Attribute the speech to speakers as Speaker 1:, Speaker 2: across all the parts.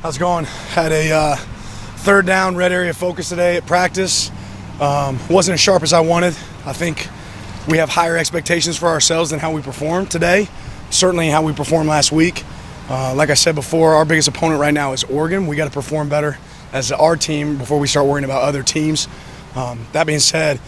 Speaker 1: How's it going? Had a third down red area focus today at practice. Wasn't as sharp as I wanted. I think we have higher expectations for ourselves than how we performed today. Certainly how we performed last week. Like I said before, our biggest opponent right now is Oregon. We got to perform better as our team before we start worrying about other teams. That being said,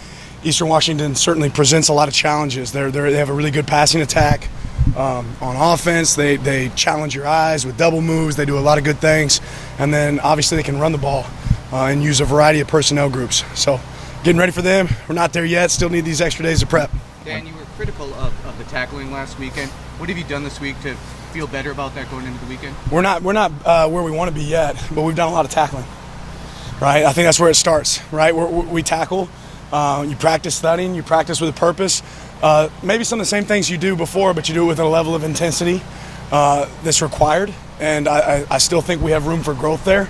Speaker 1: Eastern Washington certainly presents a lot of challenges. They have a really good passing attack. On offense, they challenge your eyes with double moves. They do a lot of good things. And then obviously they can run the ball and use a variety of personnel groups. So getting ready for them. We're not there yet. Still need these extra days of prep.
Speaker 2: Dan, you were critical of the tackling last weekend. What have you done this week to feel better about that going into the weekend?
Speaker 1: We're not where we want to be yet, but we've done a lot of tackling. Right? I think that's where it starts. Right? We tackle. You practice studying. You practice with a purpose. Maybe some of the same things you do before, but you do it with a level of intensity that's required. And I still think we have room for growth there.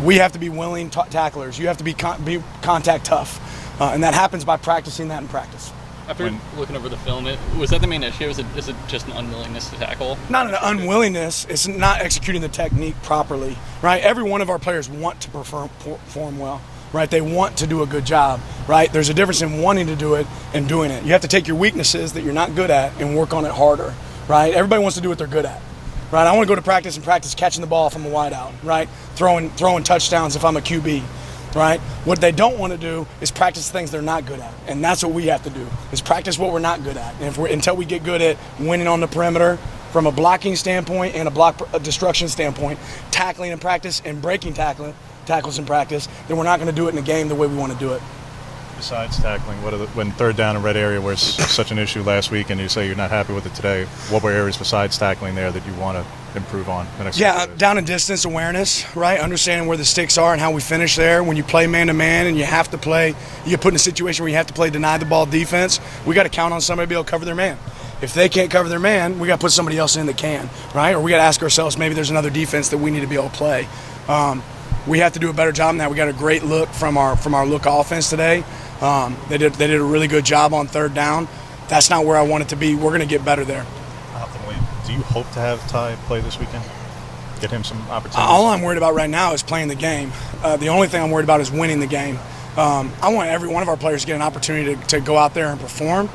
Speaker 1: We have to be willing tacklers. You have to be contact tough. And that happens by practicing that in practice.
Speaker 3: After looking over the film, was that the main issue? Is it just an unwillingness to tackle?
Speaker 1: Not an unwillingness. It's not executing the technique properly. Right? Every one of our players want to perform well. Right, they want to do a good job, right? There's a difference in wanting to do it and doing it. You have to take your weaknesses that you're not good at and work on it harder, right? Everybody wants to do what they're good at, right? I want to go to practice and practice catching the ball if I'm a wideout, right? Throwing touchdowns if I'm a QB, right? What they don't want to do is practice things they're not good at, and that's what we have to do, is practice what we're not good at. And until we get good at winning on the perimeter from a blocking standpoint and a destruction standpoint, tackling in practice and breaking tackles in practice, then we're not going to do it in a game the way we want to do it.
Speaker 4: Besides tackling, when third down and red area was such an issue last week and you say you're not happy with it today, what were areas besides tackling there that you want to improve on the next couple of days?
Speaker 1: Down and distance awareness, right? Understanding where the sticks are and how we finish there. When you play man-to-man and you get put in a situation where you have to play deny the ball defense, we got to count on somebody to be able to cover their man. If they can't cover their man, we got to put somebody else in that can, right? Or we got to ask ourselves, maybe there's another defense that we need to be able to play. We have to do a better job in that. We got a great look from our look offense today. They did a really good job on third down. That's not where I want it to be. We're going to get better there.
Speaker 4: Do you hope to have Ty play this weekend? Get him some opportunities? All
Speaker 1: I'm worried about right now is playing the game. The only thing I'm worried about is winning the game. I want every one of our players to get an opportunity to go out there and perform.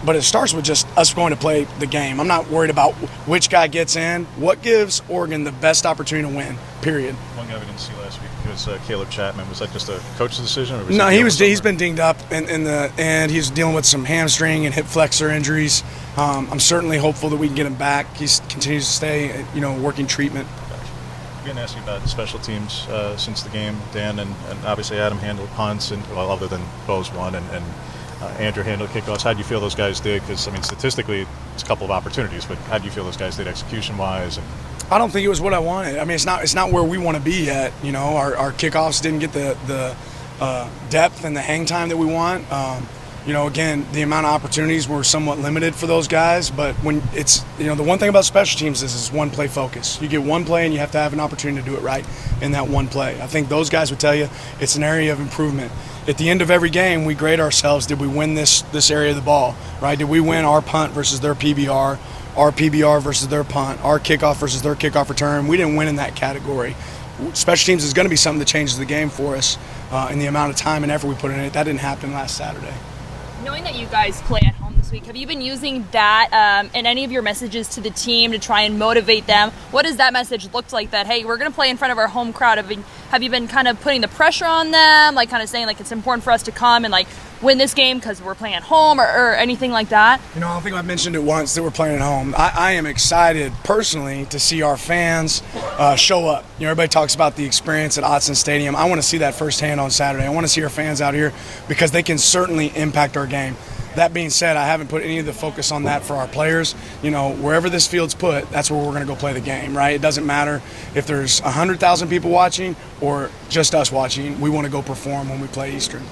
Speaker 1: But it starts with just us going to play the game. I'm not worried about which guy gets in. What gives Oregon the best opportunity to win, period.
Speaker 4: One guy we didn't see last week was Caleb Chapman. Was that just a coach's decision? Or was
Speaker 1: no, he's been dinged up in the end. He's dealing with some hamstring and hip flexor injuries. I'm certainly hopeful that we can get him back. He continues to stay, working treatment.
Speaker 4: I'm going to ask you about the special teams since the game, Dan, and obviously Adam handled punts, and other than Bo's one, and Andrew handled kickoffs. How do you feel those guys did? Because, statistically, it's a couple of opportunities, but how do you feel those guys did execution-wise?
Speaker 1: I don't think it was what I wanted. It's not where we want to be yet. Our kickoffs didn't get the depth and the hang time that we want. Again, the amount of opportunities were somewhat limited for those guys, but when it's, the one thing about special teams is one play focus. You get one play and you have to have an opportunity to do it right in that one play. I think those guys would tell you it's an area of improvement. At the end of every game, we grade ourselves. Did we win this area of the ball, right? Did we win our punt versus their PBR, our PBR versus their punt, our kickoff versus their kickoff return? We didn't win in that category. Special teams is going to be something that changes the game for us in the amount of time and effort we put in it. That didn't happen last Saturday.
Speaker 5: Knowing that you guys play at home this week, have you been using that in any of your messages to the team to try and motivate them? What does that message look like, that, hey, we're going to play in front of our home crowd? Have you been kind of putting the pressure on them, like kind of saying like it's important for us to come and like win this game because we're playing at home or anything like that?
Speaker 1: I don't think I've mentioned it once that we're playing at home. I am excited personally to see our fans show up. Everybody talks about the experience at Autzen Stadium. I want to see that firsthand on Saturday. I want to see our fans out here because they can certainly impact our game. That being said, I haven't put any of the focus on that for our players. Wherever this field's put, that's where we're going to go play the game, right? It doesn't matter if there's 100,000 people watching or just us watching. We want to go perform when we play Eastern.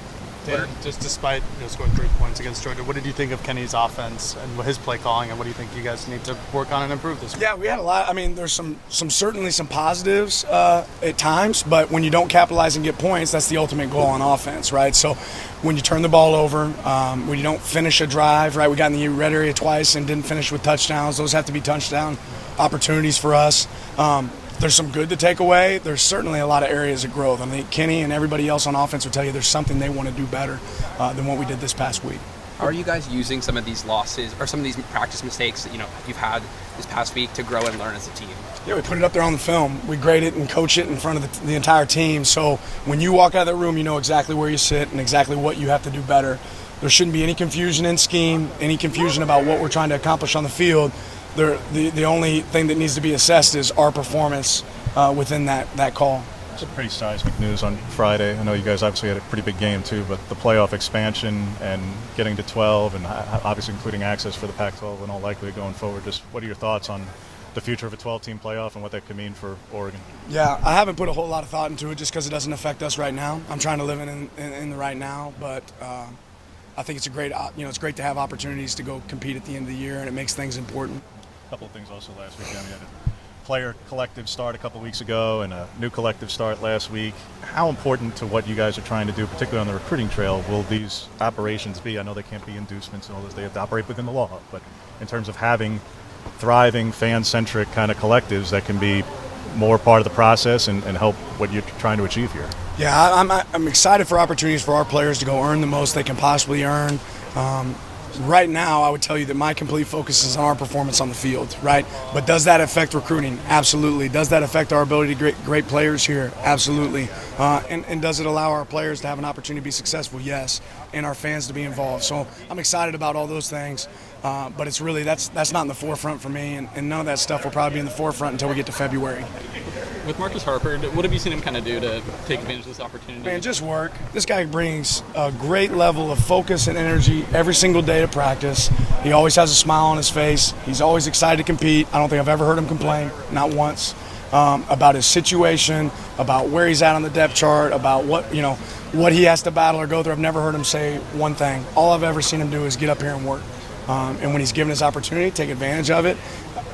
Speaker 6: Dan, just despite scoring 3 points against Georgia, what did you think of Kenny's offense and his play calling, and what do you think you guys need to work on and improve this week?
Speaker 1: Yeah, we had a lot. There's certainly some positives at times, but when you don't capitalize and get points, that's the ultimate goal on offense, right? So when you turn the ball over, when you don't finish a drive, right? We got in the red area twice and didn't finish with touchdowns. Those have to be touchdown opportunities for us. there's some good to take away. There's certainly a lot of areas of growth. I think Kenny and everybody else on offense will tell you there's something they want to do better than what we did this past week.
Speaker 7: How are you guys using some of these losses or some of these practice mistakes that you've had this past week to grow and learn as a team?
Speaker 1: Yeah, we put it up there on the film. We grade it and coach it in front of the entire team. So when you walk out of that room, you know exactly where you sit and exactly what you have to do better. There shouldn't be any confusion in scheme, any confusion about what we're trying to accomplish on the field. The only thing that needs to be assessed is our performance within that call.
Speaker 4: It's a pretty seismic news on Friday. I know you guys obviously had a pretty big game too, but the playoff expansion and getting to 12 and obviously including access for the Pac-12 in all likelihood going forward. Just what are your thoughts on the future of a 12-team playoff and what that could mean for Oregon?
Speaker 1: Yeah, I haven't put a whole lot of thought into it just because it doesn't affect us right now. I'm trying to live in the right now, but I think it's it's great to have opportunities to go compete at the end of the year, and it makes things important.
Speaker 4: A couple of things also last weekend. We had a player collective start a couple of weeks ago and a new collective start last week. How important to what you guys are trying to do, particularly on the recruiting trail, will these operations be? I know they can't be inducements and all this. They have to operate within the law. But in terms of having thriving, fan-centric kind of collectives that can be more part of the process and help what you're trying to achieve here.
Speaker 1: Yeah, I'm excited for opportunities for our players to go earn the most they can possibly earn. Right now, I would tell you that my complete focus is on our performance on the field, right? But does that affect recruiting? Absolutely. Does that affect our ability to get great players here? Absolutely. And does it allow our players to have an opportunity to be successful? Yes. And our fans to be involved. So I'm excited about all those things. But it's really, that's not in the forefront for me. And none of that stuff will probably be in the forefront until we get to February.
Speaker 3: With Marcus Harper, what have you seen him kind of do to take advantage of this opportunity?
Speaker 1: Man, just work. This guy brings a great level of focus and energy every single day to practice. He always has a smile on his face. He's always excited to compete. I don't think I've ever heard him complain, not once, about his situation, about where he's at on the depth chart, about what he has to battle or go through. I've never heard him say one thing. All I've ever seen him do is get up here and work. And when he's given his opportunity, take advantage of it.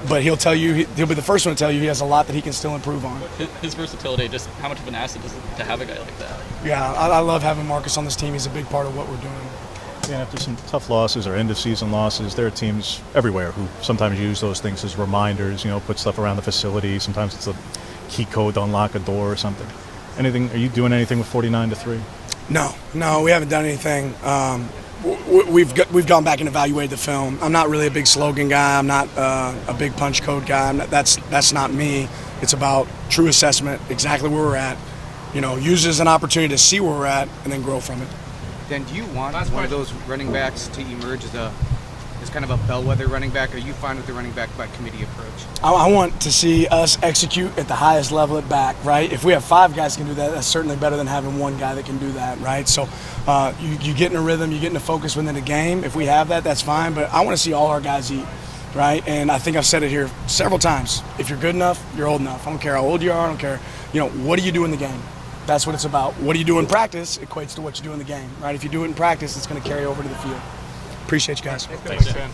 Speaker 1: But he'll be the first one to tell you he has a lot that he can still improve on.
Speaker 3: His versatility, just how much of an asset is it to have a guy like that?
Speaker 1: Yeah, I love having Marcus on this team. He's a big part of what we're doing.
Speaker 4: Yeah, after some tough losses or end-of-season losses, there are teams everywhere who sometimes use those things as reminders, put stuff around the facility. Sometimes it's a key code to unlock a door or something. Are you doing anything with 49-3?
Speaker 1: No, we haven't done anything. We've gone back and evaluated the film. I'm not really a big slogan guy. I'm not a big punch code guy. That's not me. It's about true assessment, exactly where we're at. Use it as an opportunity to see where we're at and then grow from it.
Speaker 2: Then do you want one of those running backs to emerge as kind of a bellwether running back? Or are you fine with the running back by committee approach? I
Speaker 1: want to see us execute at the highest level at back, right? If we have 5 guys who can do that, that's certainly better than having one guy that can do that, right? So you get in a rhythm, you get in a focus within the game. If we have that, that's fine. But I want to see all our guys eat, right? And I think I've said it here several times. If you're good enough, you're old enough. I don't care how old you are. I don't care. What do you do in the game? That's what it's about. What do you do in practice equates to what you do in the game, right? If you do it in practice, it's going to carry over to the field. Appreciate you guys.
Speaker 2: Thanks, man.